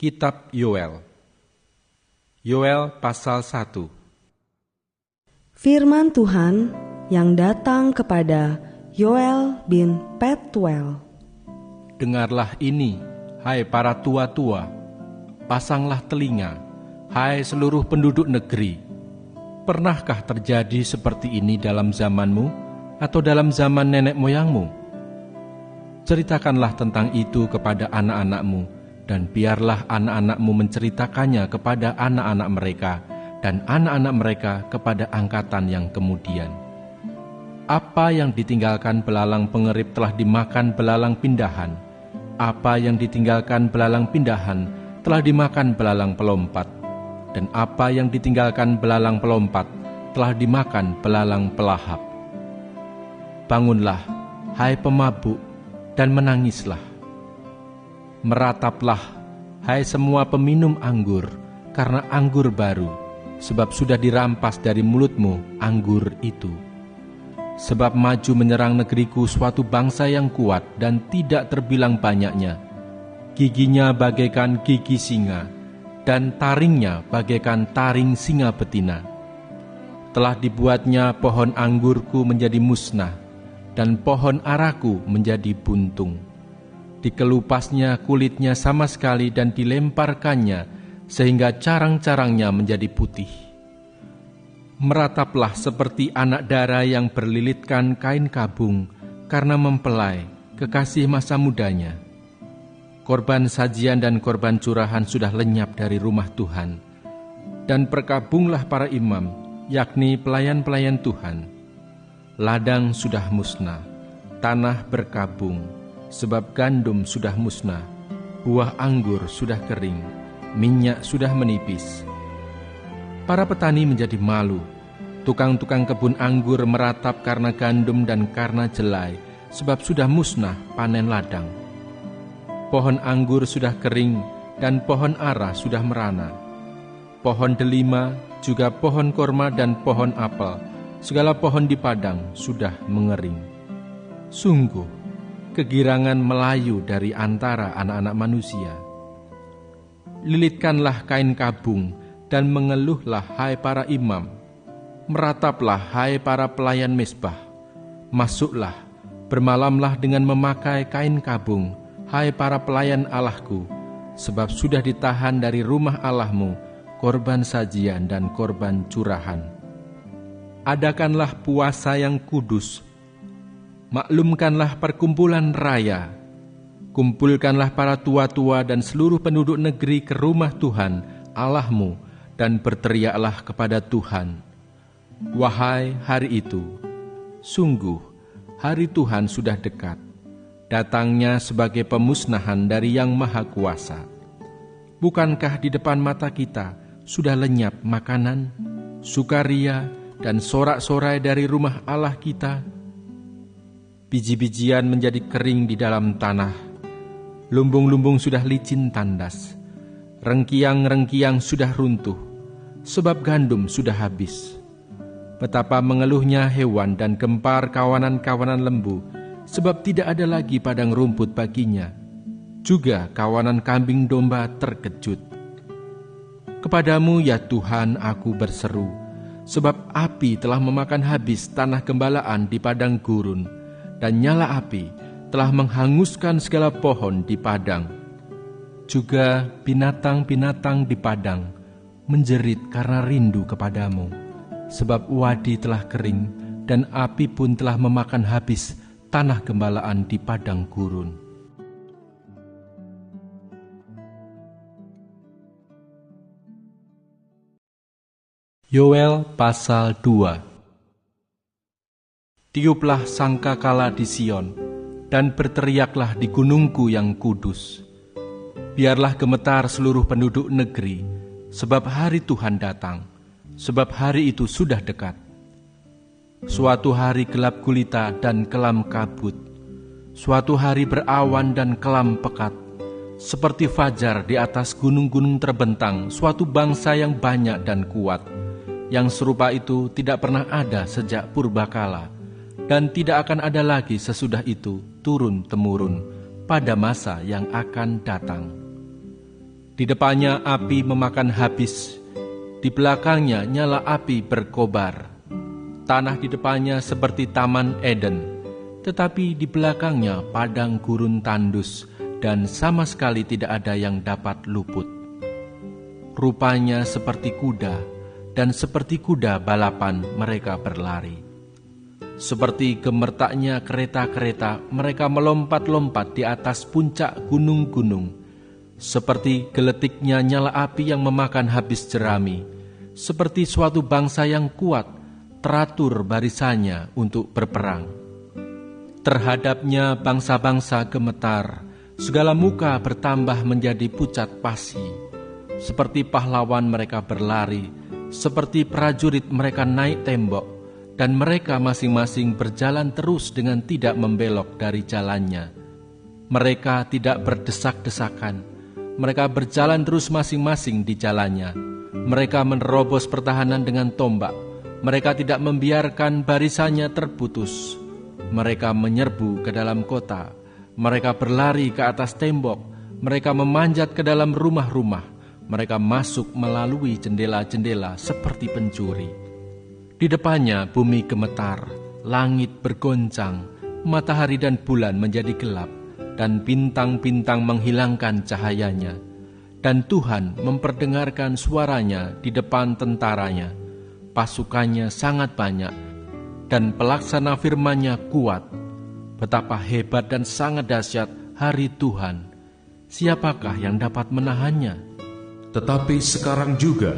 Kitab Yoel. Yoel pasal 1. Firman Tuhan yang datang kepada Yoel bin Petuel. Dengarlah ini, hai para tua-tua, pasanglah telinga, hai seluruh penduduk negeri. Pernahkah terjadi seperti ini dalam zamanmu atau dalam zaman nenek moyangmu? Ceritakanlah tentang itu kepada anak-anakmu, dan biarlah anak-anakmu menceritakannya kepada anak-anak mereka, dan anak-anak mereka kepada angkatan yang kemudian. Apa yang ditinggalkan belalang pengerip telah dimakan belalang pindahan. Apa yang ditinggalkan belalang pindahan telah dimakan belalang pelompat. Dan apa yang ditinggalkan belalang pelompat telah dimakan belalang pelahap. Bangunlah, hai pemabuk, dan menangislah. Merataplah, hai semua peminum anggur, karena anggur baru, sebab sudah dirampas dari mulutmu anggur itu. Sebab maju menyerang negeriku suatu bangsa yang kuat dan tidak terbilang banyaknya. Giginya bagaikan gigi singa, dan taringnya bagaikan taring singa betina. Telah dibuatnya pohon anggurku menjadi musnah, dan pohon araku menjadi buntung. Dikelupasnya kulitnya sama sekali dan dilemparkannya, sehingga carang-carangnya menjadi putih. Merataplah seperti anak dara yang berlilitkan kain kabung, karena mempelai kekasih masa mudanya. Korban sajian dan korban curahan sudah lenyap dari rumah Tuhan, dan berkabunglah para imam, yakni pelayan-pelayan Tuhan. Ladang sudah musnah, tanah berkabung, sebab gandum sudah musnah, buah anggur sudah kering, minyak sudah menipis. Para petani menjadi malu, tukang-tukang kebun anggur meratap karena gandum dan karena jelai, sebab sudah musnah panen ladang. Pohon anggur sudah kering, dan pohon ara sudah merana. Pohon delima, juga pohon korma dan pohon apel, segala pohon di padang sudah mengering. Sungguh, kegirangan melayu dari antara anak-anak manusia. Lilitkanlah kain kabung, dan mengeluhlah hai para imam. Merataplah hai para pelayan mezbah. Masuklah, bermalamlah dengan memakai kain kabung, hai para pelayan Allahku, sebab sudah ditahan dari rumah Allahmu korban sajian dan korban curahan. Adakanlah puasa yang kudus, maklumkanlah perkumpulan raya, kumpulkanlah para tua-tua dan seluruh penduduk negeri ke rumah Tuhan Allahmu, dan berteriaklah kepada Tuhan. Wahai hari itu, sungguh hari Tuhan sudah dekat, datangnya sebagai pemusnahan dari Yang Maha Kuasa. Bukankah di depan mata kita sudah lenyap makanan, sukaria, dan sorak-sorai dari rumah Allah kita? Biji-bijian menjadi kering di dalam tanah, lumbung-lumbung sudah licin tandas, rengkiang-rengkiang sudah runtuh, sebab gandum sudah habis. Betapa mengeluhnya hewan dan gempar kawanan-kawanan lembu, sebab tidak ada lagi padang rumput baginya. Juga kawanan kambing domba terkejut. Kepadamu ya Tuhan aku berseru, sebab api telah memakan habis tanah gembalaan di padang gurun, dan nyala api telah menghanguskan segala pohon di padang. Juga binatang-binatang di padang menjerit karena rindu kepadamu, sebab wadi telah kering, dan api pun telah memakan habis tanah gembalaan di padang gurun. Yoel pasal 2. Tiuplah sangkakala di Sion, dan berteriaklah di gunungku yang kudus. Biarlah gemetar seluruh penduduk negeri, sebab hari Tuhan datang, sebab hari itu sudah dekat. Suatu hari gelap gulita dan kelam kabut, suatu hari berawan dan kelam pekat, seperti fajar di atas gunung-gunung terbentang suatu bangsa yang banyak dan kuat. Yang serupa itu tidak pernah ada sejak purbakala, dan tidak akan ada lagi sesudah itu turun-temurun pada masa yang akan datang. Di depannya api memakan habis, di belakangnya nyala api berkobar. Tanah di depannya seperti Taman Eden, tetapi di belakangnya padang gurun tandus, dan sama sekali tidak ada yang dapat luput. Rupanya seperti kuda, dan seperti kuda balapan mereka berlari. Seperti gemertaknya kereta-kereta, mereka melompat-lompat di atas puncak gunung-gunung. Seperti geletiknya nyala api yang memakan habis jerami, seperti suatu bangsa yang kuat, teratur barisannya untuk berperang. Terhadapnya bangsa-bangsa gemetar, segala muka bertambah menjadi pucat pasi. Seperti pahlawan mereka berlari, seperti prajurit mereka naik tembok, dan mereka masing-masing berjalan terus dengan tidak membelok dari jalannya. Mereka tidak berdesak-desakan, mereka berjalan terus masing-masing di jalannya. Mereka menerobos pertahanan dengan tombak, mereka tidak membiarkan barisannya terputus. Mereka menyerbu ke dalam kota, mereka berlari ke atas tembok, mereka memanjat ke dalam rumah-rumah, mereka masuk melalui jendela-jendela seperti pencuri. Di depannya bumi gemetar, langit bergoncang, matahari dan bulan menjadi gelap, dan bintang-bintang menghilangkan cahayanya. Dan Tuhan memperdengarkan suaranya di depan tentaranya. Pasukannya sangat banyak, dan pelaksana firman-Nya kuat. Betapa hebat dan sangat dahsyat hari Tuhan. Siapakah yang dapat menahannya? Tetapi sekarang juga,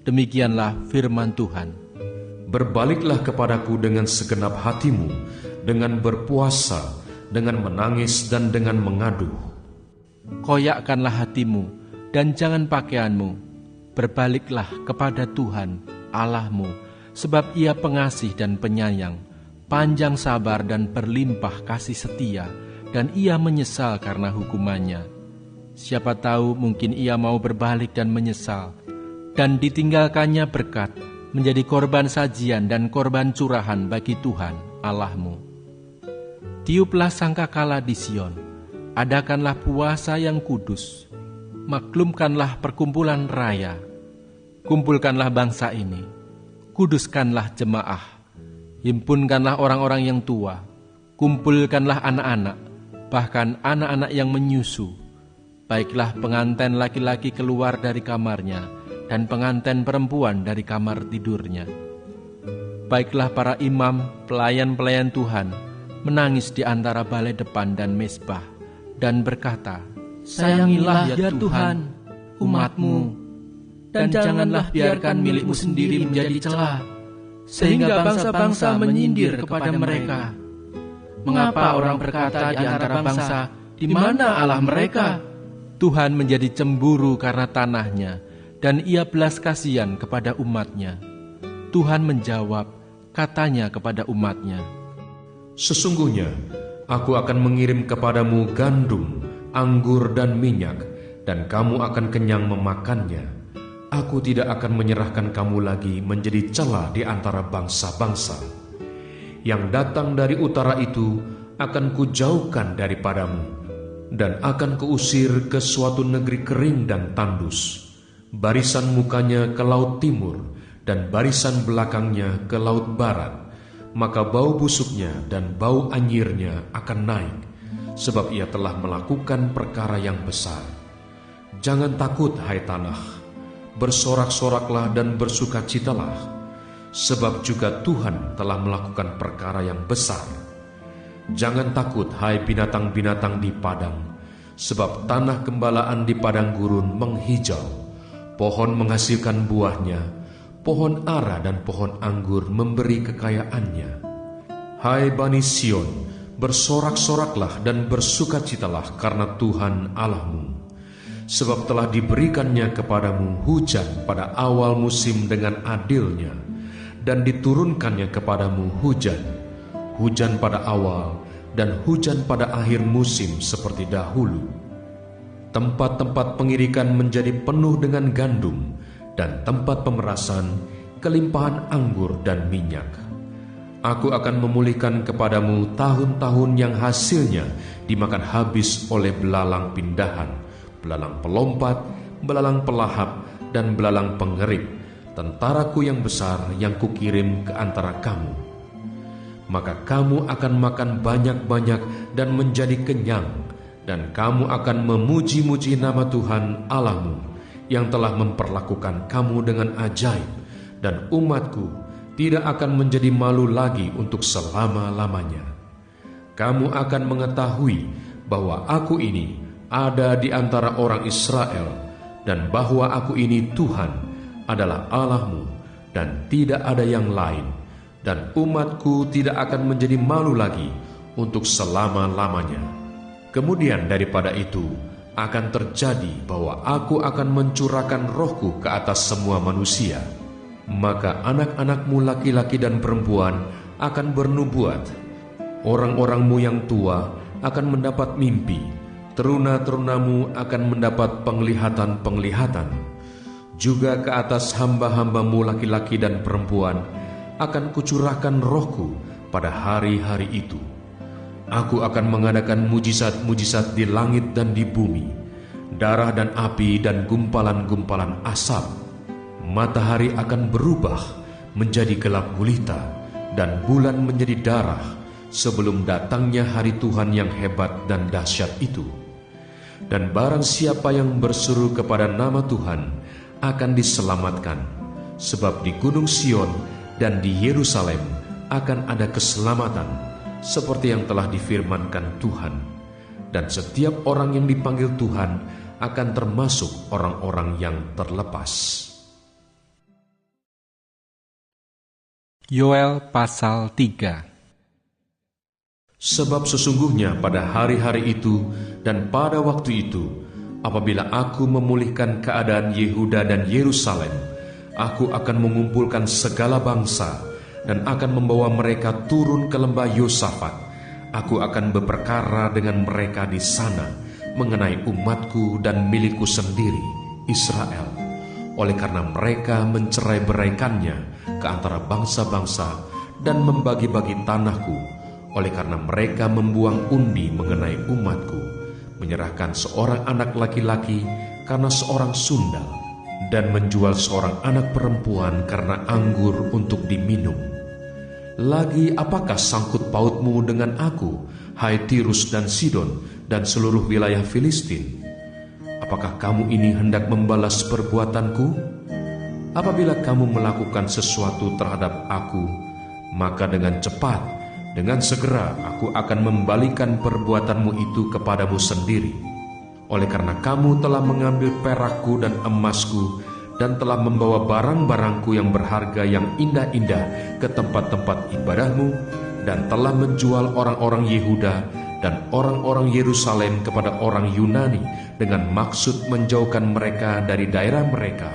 demikianlah firman Tuhan. Berbaliklah kepadaku dengan segenap hatimu, dengan berpuasa, dengan menangis dan dengan mengaduh. Koyakkanlah hatimu dan jangan pakaianmu. Berbaliklah kepada Tuhan Allahmu, sebab Ia pengasih dan penyayang, panjang sabar dan berlimpah kasih setia, dan Ia menyesal karena hukumannya. Siapa tahu mungkin Ia mau berbalik dan menyesal, dan ditinggalkannya berkat, menjadi korban sajian dan korban curahan bagi Tuhan Allahmu. Tiuplah sangkakala di Sion, adakanlah puasa yang kudus, maklumkanlah perkumpulan raya, kumpulkanlah bangsa ini, kuduskanlah jemaah, himpunkanlah orang-orang yang tua, kumpulkanlah anak-anak, bahkan anak-anak yang menyusu. Baiklah pengantin laki-laki keluar dari kamarnya, dan pengantin perempuan dari kamar tidurnya. Baiklah para imam, pelayan-pelayan Tuhan, menangis di antara balai depan dan mezbah, dan berkata, Sayangilah ya Tuhan umat-Mu, dan janganlah biarkan milik-Mu sendiri menjadi celah, sehingga bangsa-bangsa menyindir kepada mereka. Mengapa orang berkata di antara bangsa, di mana Allah mereka? Tuhan menjadi cemburu karena tanahnya, dan Ia belas kasihan kepada umat-Nya. Tuhan menjawab, katanya kepada umat-Nya, Sesungguhnya aku akan mengirim kepadamu gandum, anggur dan minyak, dan kamu akan kenyang memakannya. Aku tidak akan menyerahkan kamu lagi menjadi celah di antara bangsa-bangsa. Yang datang dari utara itu akan kujauhkan daripadamu, dan akan kuusir ke suatu negeri kering dan tandus. Barisan mukanya ke laut timur, dan barisan belakangnya ke laut barat. Maka bau busuknya dan bau anyirnya akan naik, sebab ia telah melakukan perkara yang besar. Jangan takut, hai tanah, bersorak-soraklah dan bersukacitalah, sebab juga Tuhan telah melakukan perkara yang besar. Jangan takut, hai binatang-binatang di padang, sebab tanah gembalaan di padang gurun menghijau. Pohon menghasilkan buahnya, pohon ara dan pohon anggur memberi kekayaannya. Hai Bani Sion, bersorak-soraklah dan bersukacitalah karena Tuhan Allahmu, sebab telah diberikannya kepadamu hujan pada awal musim dengan adilnya, dan diturunkannya kepadamu hujan pada awal dan hujan pada akhir musim seperti dahulu. Tempat-tempat pengirikan menjadi penuh dengan gandum, dan tempat pemerasan kelimpahan anggur dan minyak. Aku akan memulihkan kepadamu tahun-tahun yang hasilnya dimakan habis oleh belalang pindahan, belalang pelompat, belalang pelahap, dan belalang pengerip, tentaraku yang besar yang kukirim ke antara kamu. Maka kamu akan makan banyak-banyak dan menjadi kenyang, dan kamu akan memuji-muji nama Tuhan Allahmu yang telah memperlakukan kamu dengan ajaib, dan umatku tidak akan menjadi malu lagi untuk selama-lamanya. Kamu akan mengetahui bahwa aku ini ada di antara orang Israel, dan bahwa aku ini Tuhan adalah Allahmu, dan tidak ada yang lain, dan umatku tidak akan menjadi malu lagi untuk selama-lamanya. Kemudian daripada itu akan terjadi bahwa aku akan mencurahkan rohku ke atas semua manusia. Maka anak-anakmu laki-laki dan perempuan akan bernubuat, orang-orangmu yang tua akan mendapat mimpi, teruna-terunamu akan mendapat penglihatan-penglihatan. Juga ke atas hamba-hambamu laki-laki dan perempuan akan kucurahkan rohku pada hari-hari itu. Aku akan mengadakan mujizat-mujizat di langit dan di bumi, darah dan api dan gumpalan-gumpalan asap. Matahari akan berubah menjadi gelap gulita, dan bulan menjadi darah, sebelum datangnya hari Tuhan yang hebat dan dahsyat itu. Dan barang siapa yang berseru kepada nama Tuhan akan diselamatkan, sebab di Gunung Sion dan di Yerusalem akan ada keselamatan, seperti yang telah difirmankan Tuhan. Dan setiap orang yang dipanggil Tuhan akan termasuk orang-orang yang terlepas. Yoel pasal 3. Sebab sesungguhnya pada hari-hari itu dan pada waktu itu, apabila aku memulihkan keadaan Yehuda dan Yerusalem, aku akan mengumpulkan segala bangsa dan akan membawa mereka turun ke lembah Yosafat. Aku akan berperkara dengan mereka di sana mengenai umatku dan milikku sendiri, Israel, oleh karena mereka mencerai-beraikannya ke antara bangsa-bangsa dan membagi-bagi tanahku, oleh karena mereka membuang undi mengenai umatku, menyerahkan seorang anak laki-laki karena seorang sundal, dan menjual seorang anak perempuan karena anggur untuk diminum. Lagi apakah sangkut pautmu dengan aku, hai Tirus dan Sidon, dan seluruh wilayah Filistin? Apakah kamu ini hendak membalas perbuatanku? Apabila kamu melakukan sesuatu terhadap aku, maka dengan cepat, dengan segera aku akan membalikan perbuatanmu itu kepadamu sendiri. Oleh karena kamu telah mengambil perakku dan emasku, dan telah membawa barang-barangku yang berharga yang indah-indah ke tempat-tempat ibadahmu, dan telah menjual orang-orang Yehuda dan orang-orang Yerusalem kepada orang Yunani dengan maksud menjauhkan mereka dari daerah mereka.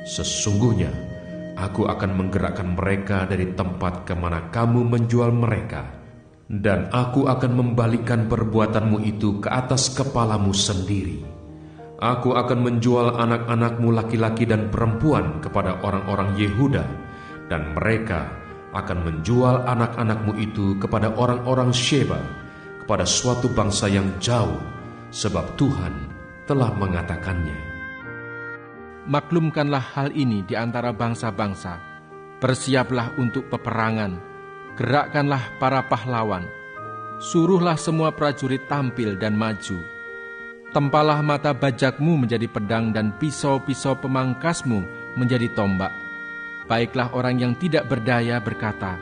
Sesungguhnya aku akan menggerakkan mereka dari tempat kemana kamu menjual mereka, dan aku akan membalikan perbuatanmu itu ke atas kepalamu sendiri. Aku akan menjual anak-anakmu laki-laki dan perempuan kepada orang-orang Yehuda, dan mereka akan menjual anak-anakmu itu kepada orang-orang Sheba, kepada suatu bangsa yang jauh, sebab Tuhan telah mengatakannya. Maklumkanlah hal ini di antara bangsa-bangsa. Bersiaplah untuk peperangan. Gerakkanlah para pahlawan. Suruhlah semua prajurit tampil dan maju. Tempalah mata bajakmu menjadi pedang dan pisau-pisau pemangkasmu menjadi tombak. Baiklah orang yang tidak berdaya berkata,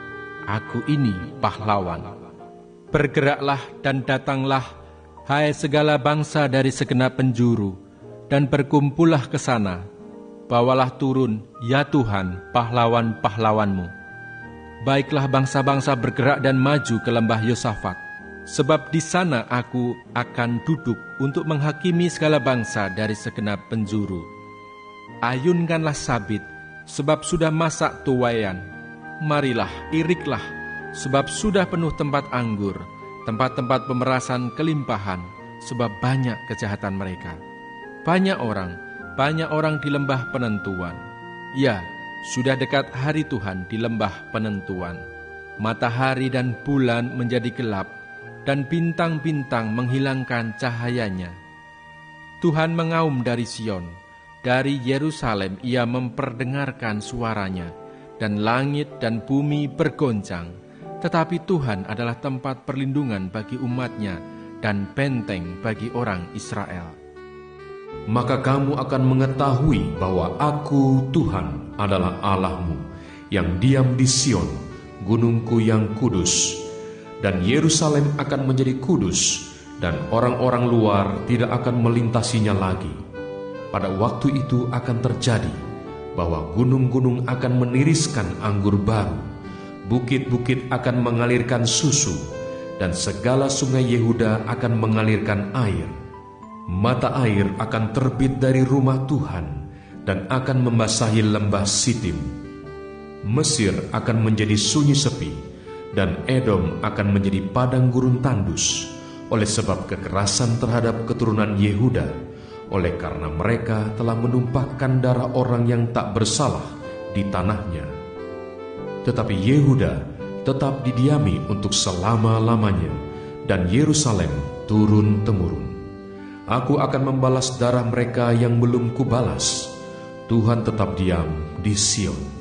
"Aku ini pahlawan." Bergeraklah dan datanglah, hai segala bangsa dari segenap penjuru, dan berkumpullah ke sana. Bawalah turun, ya Tuhan, pahlawan-pahlawanmu. Baiklah bangsa-bangsa bergerak dan maju ke lembah Yosafat, sebab di sana aku akan duduk untuk menghakimi segala bangsa dari segenap penjuru. Ayunkanlah sabit, sebab sudah masak tuaian. Marilah, iriklah, sebab sudah penuh tempat anggur, tempat-tempat pemerasan kelimpahan, sebab banyak kejahatan mereka. Banyak orang di lembah penentuan. Ya, sudah dekat hari Tuhan di lembah penentuan. Matahari dan bulan menjadi gelap, dan bintang-bintang menghilangkan cahayanya. Tuhan mengaum dari Sion, dari Yerusalem ia memperdengarkan suaranya, dan langit dan bumi bergoncang. Tetapi Tuhan adalah tempat perlindungan bagi umatnya dan benteng bagi orang Israel. Maka kamu akan mengetahui bahwa Aku, Tuhan, adalah Allahmu, yang diam di Sion, gunungku yang kudus. Dan Yerusalem akan menjadi kudus, dan orang-orang luar tidak akan melintasinya lagi. Pada waktu itu akan terjadi bahwa gunung-gunung akan meniriskan anggur baru, bukit-bukit akan mengalirkan susu, dan segala sungai Yehuda akan mengalirkan air. Mata air akan terbit dari rumah Tuhan dan akan membasahi lembah Sitim. Mesir akan menjadi sunyi sepi, dan Edom akan menjadi padang gurun tandus, oleh sebab kekerasan terhadap keturunan Yehuda, oleh karena mereka telah menumpahkan darah orang yang tak bersalah di tanahnya. Tetapi Yehuda tetap didiami untuk selama-lamanya, dan Yerusalem turun-temurun. Aku akan membalas darah mereka yang belum kubalas. Tuhan tetap diam di Sion.